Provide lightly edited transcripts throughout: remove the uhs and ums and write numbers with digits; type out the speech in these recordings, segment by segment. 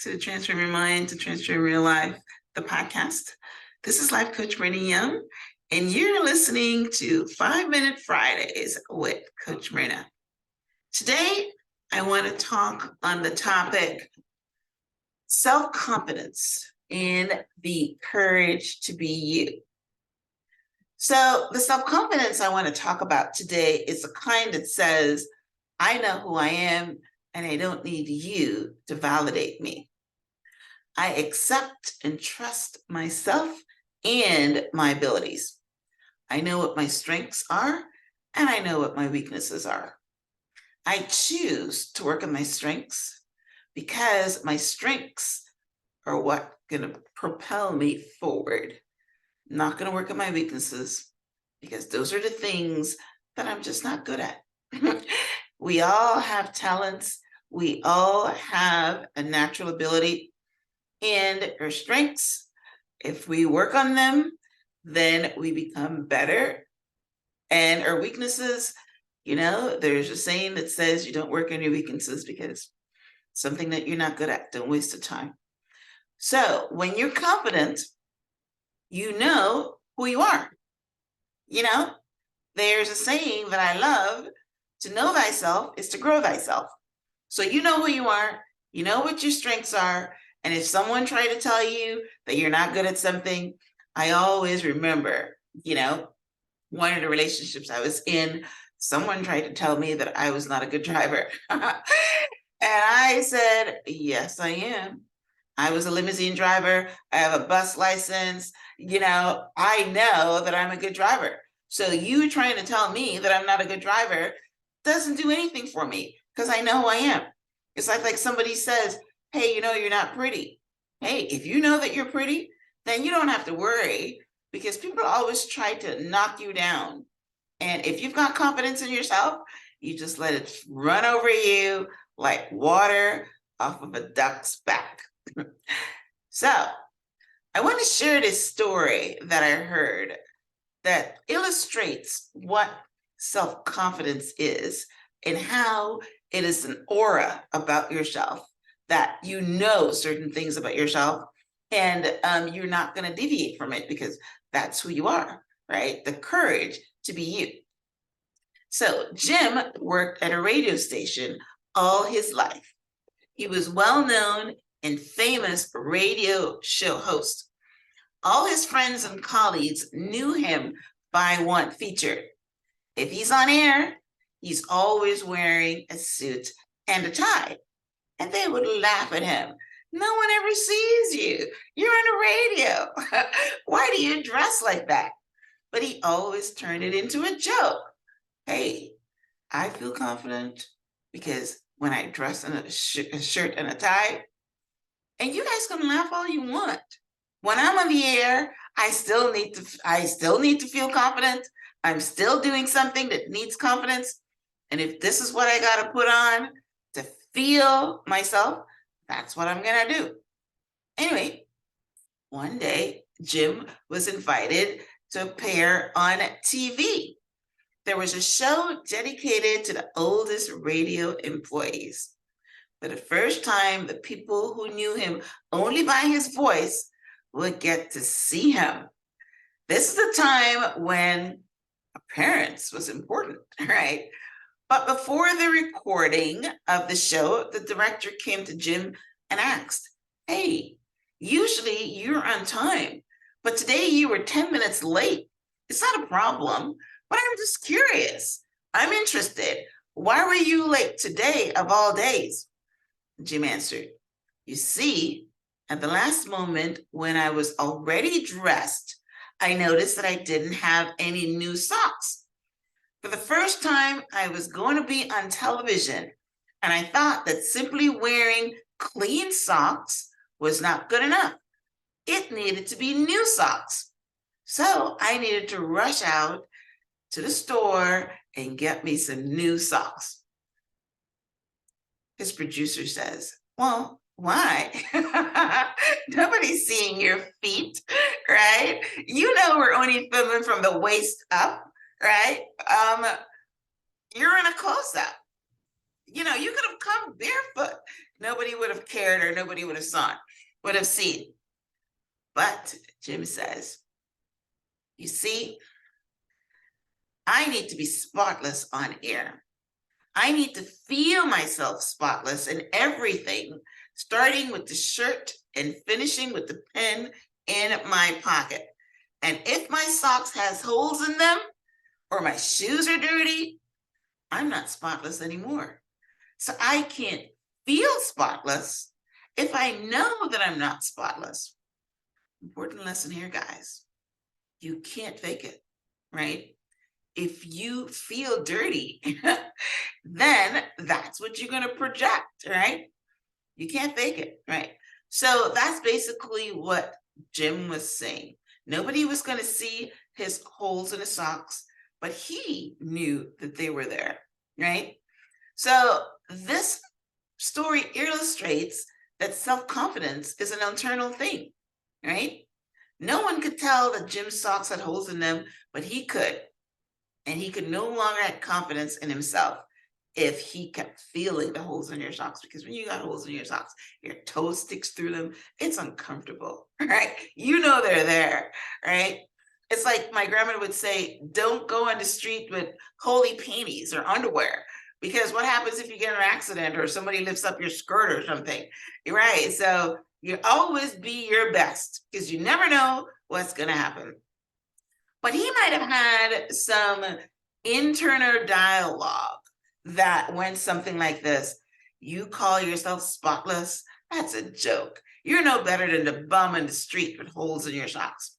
to Transform Your Mind to Transform Real Life, the podcast. This is Life Coach Myrna, and you're listening to 5-Minute Fridays with Coach Myrna. Today, I want to talk on the topic self-confidence and the courage to be you. So the self-confidence I want to talk about today is the kind that says, I know who I am and I don't need you to validate me. I accept and trust myself and my abilities. I know what my strengths are and I know what my weaknesses are. I choose to work on my strengths because my strengths are what going to propel me forward. I'm not going to work on my weaknesses because those are the things that I'm just not good at. We all have talents. We all have a natural ability and our strengths. If we work on them, then we become better. And our weaknesses, there's a saying that says you don't work on your weaknesses because something that you're not good at, don't waste the time. So when you're confident, you know who you are. There's a saying that I love, to know thyself is to grow thyself. So you know who you are, you know what your strengths are. And if someone tried to tell you that you're not good at something, I always remember, one of the relationships I was in, someone tried to tell me that I was not a good driver. And I said, yes, I am. I was a limousine driver. I have a bus license. I know that I'm a good driver. So you trying to tell me that I'm not a good driver doesn't do anything for me because I know who I am. It's like somebody says, hey, you're not pretty. Hey, if you know that you're pretty, then you don't have to worry because people always try to knock you down. And if you've got confidence in yourself, you just let it run over you like water off of a duck's back. So I want to share this story that I heard that illustrates what self-confidence is and how it is an aura about yourself, that you know certain things about yourself and you're not going to deviate from it because that's who you are, right? The courage to be you. So Jim worked at a radio station all his life. He was well-known and famous radio show host. All his friends and colleagues knew him by one feature. If he's on air, he's always wearing a suit and a tie. And they would laugh at him. No one ever sees you. You're on the radio. Why do you dress like that? But he always turned it into a joke. Hey, I feel confident because when I dress in a shirt and a tie, and you guys can laugh all you want. When I'm on the air, I still need to feel confident. I'm still doing something that needs confidence. And if this is what I got to put on to feel myself, that's what I'm going to do. Anyway, one day, Jim was invited to appear on TV. There was a show dedicated to the oldest radio employees. For the first time, the people who knew him only by his voice would get to see him. This is the time when appearance was important, right? But before the recording of the show, the director came to Jim and asked, hey, usually you're on time, but today you were 10 minutes late. It's not a problem, but I'm just curious. I'm interested. Why were you late today of all days? Jim answered, you see, at the last moment when I was already dressed, I noticed that I didn't have any new socks. For the first time, I was going to be on television, and I thought that simply wearing clean socks was not good enough. It needed to be new socks. So I needed to rush out to the store and get me some new socks. His producer says, well, why? Nobody's seeing your feet, right? We're only filming from the waist up, right? You're in a close-up. You could have come barefoot. Nobody would have cared or nobody would have seen. But Jim says, you see, I need to be spotless on air. I need to feel myself spotless in everything, starting with the shirt and finishing with the pen in my pocket. And if my socks has holes in them or my shoes are dirty, I'm not spotless anymore. So I can't feel spotless if I know that I'm not spotless. Important lesson here, guys. You can't fake it, right? If you feel dirty, then that's what you're going to project, right? You can't fake it, right? So that's basically what Jim was saying. Nobody was going to see his holes in his socks, but he knew that they were there, right? So this story illustrates that self-confidence is an internal thing, right? No one could tell that Jim's socks had holes in them, but he could. And he could no longer have confidence in himself if he kept feeling the holes in your socks, because when you got holes in your socks, your toe sticks through them. It's uncomfortable, right? You know they're there, right? It's like my grandmother would say, don't go on the street with holy panties or underwear, because what happens if you get in an accident or somebody lifts up your skirt or something, right? So you always be your best, because you never know what's going to happen. But he might have had some internal dialogue that went something like this. You call yourself spotless? That's a joke. You're no better than the bum in the street with holes in your socks.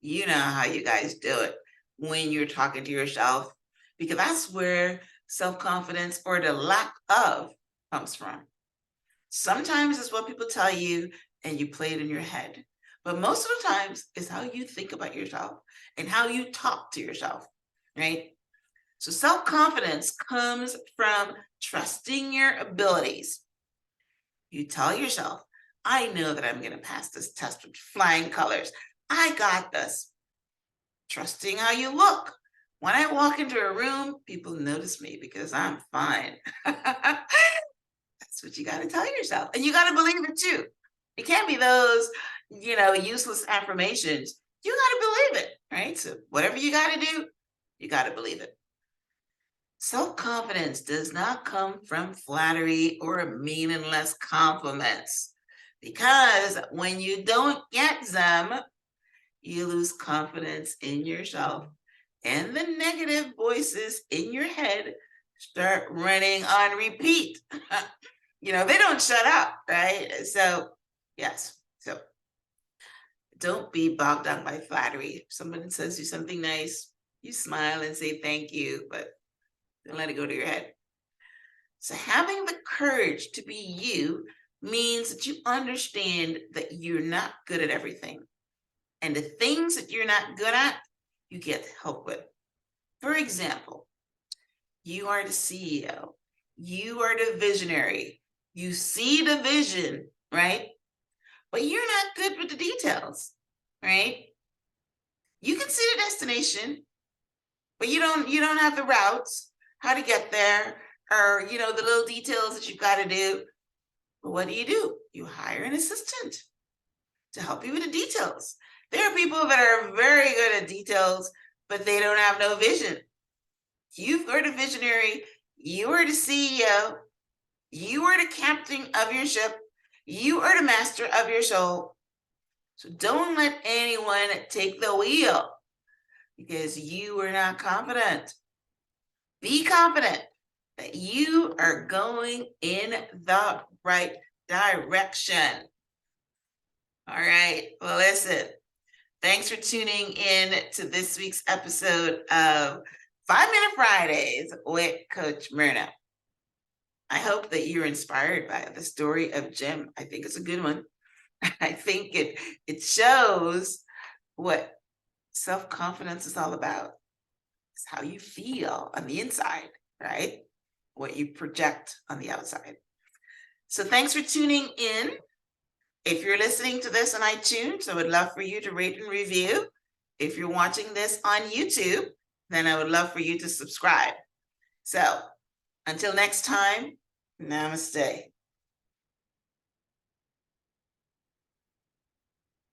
You know how you guys do it when you're talking to yourself, because that's where self-confidence or the lack of comes from. Sometimes it's what people tell you and you play it in your head. But most of the times it's how you think about yourself and how you talk to yourself, right? So self-confidence comes from trusting your abilities. You tell yourself, I know that I'm going to pass this test with flying colors. I got this. Trusting how you look. When I walk into a room, people notice me because I'm fine. That's what you got to tell yourself. And you got to believe it too. It can't be those, useless affirmations. You got to believe it, right? So whatever you got to do, you got to believe it. Self-confidence does not come from flattery or meaningless compliments, because when you don't get them, you lose confidence in yourself, and the negative voices in your head start running on repeat. They don't shut up, right? So, yes. So don't be bogged down by flattery. If someone says you something nice, you smile and say thank you, but don't let it go to your head. So having the courage to be you means that you understand that you're not good at everything. And the things that you're not good at, you get help with. For example, you are the CEO. You are the visionary. You see the vision, right? But you're not good with the details, right? You can see the destination, but you don't have the routes, how to get there, or the little details that you've got to do. But what do? You hire an assistant to help you with the details. There are people that are very good at details, but they don't have no vision. You are the visionary. You are the CEO. You are the captain of your ship. You are the master of your soul. So don't let anyone take the wheel because you are not confident. Be confident that you are going in the right direction. All right. Well, listen, thanks for tuning in to this week's episode of 5-Minute Fridays with Coach Myrna. I hope that you're inspired by the story of Jim. I think it's a good one. I think it shows what self-confidence is all about. It's how you feel on the inside, right? What you project on the outside. So thanks for tuning in. If you're listening to this on iTunes, I would love for you to rate and review. If you're watching this on YouTube, then I would love for you to subscribe. So until next time, namaste.